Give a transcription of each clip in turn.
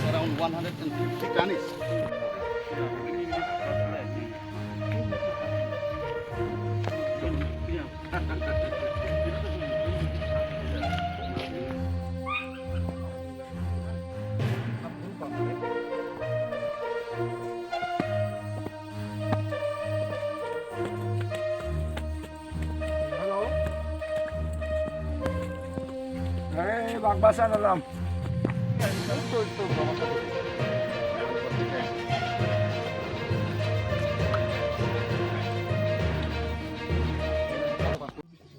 around 150 tons. Hello. Hey, magbasa na lang.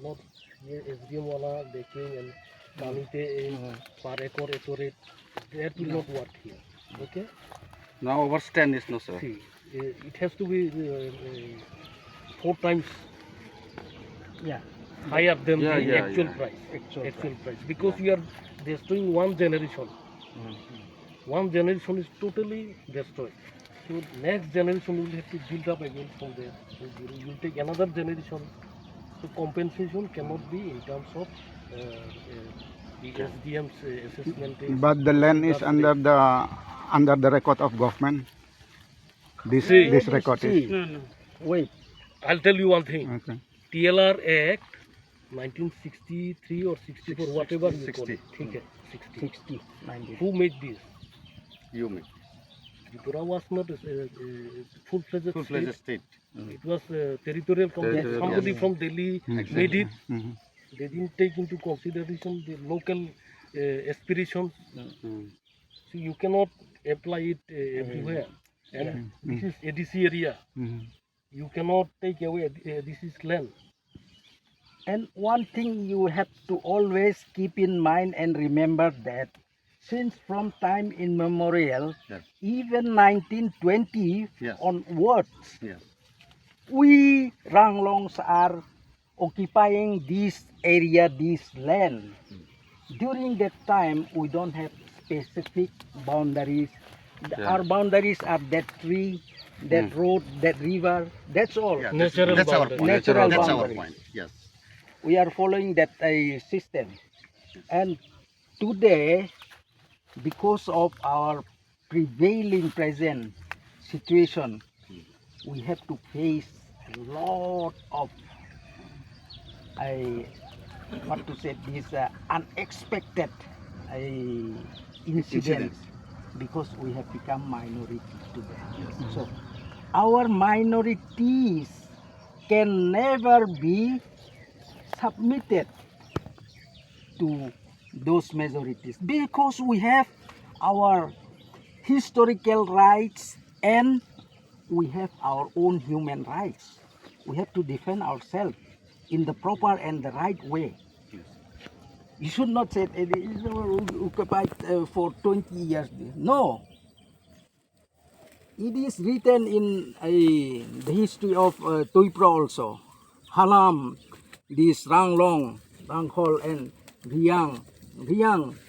Not here SDM wala baking and panite per acre that will not work here. Okay. Now overstand is no sir. See, it has to be 4 times higher than Yeah, the yeah, actual yeah. price. Actual price because we are destroying one generation. One generation is totally destroyed. So next generation will have to build up again from there. So you will take another generation. So compensation cannot be in terms of the SDM's assessment. But the land is under the record of government. This record is. No. Wait, I'll tell you one thing. Okay. TLR Act 1963 or 64, whatever you call 60. it. Okay, 60. Who made this? You make Tripura was not a full-fledged full-fledged state. state. It was territorial company. Territorial, Somebody yes. from Delhi Exactly. made it. Mhm. They didn't take into consideration the local aspirations. So you cannot apply it everywhere. And this is ADC area. Mhm. You cannot take away this is land. And one thing you have to always keep in mind and remember that since from time immemorial, Yes. even 1920 Yes. onwards, Yes. we Ranglongs are occupying this area, this land. During that time, we don't have specific boundaries. Yeah. Our boundaries are that tree, that road, that river. That's all. Yeah, Natural that's our boundary. point. Natural That's our boundary. point. Yes. We are following that system. And today, because of our prevailing present situation, we have to face a lot of what to say, these unexpected incidents because we have become minority today. So our minorities can never be submitted to those majorities because we have our historical rights and we have our own human rights. We have to defend ourselves in the proper and the right way. You should not say it is occupied for 20 years. No. It is written in the history of Tuipra also. Halam, this Ranglong, Ranghol and Riang,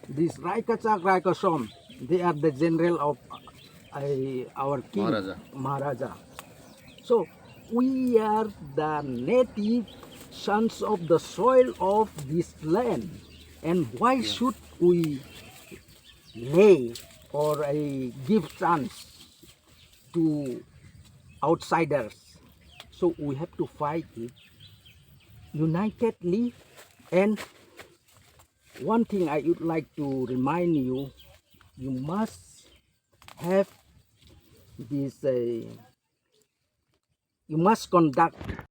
this Raikachak Raikasom, they are the general of our king, Maharaja. So, we are the native sons of the soil of this land. And why should we lay or give chance to outsiders? So we have to fight it unitedly. And one thing I would like to remind you, you must have this, you must conduct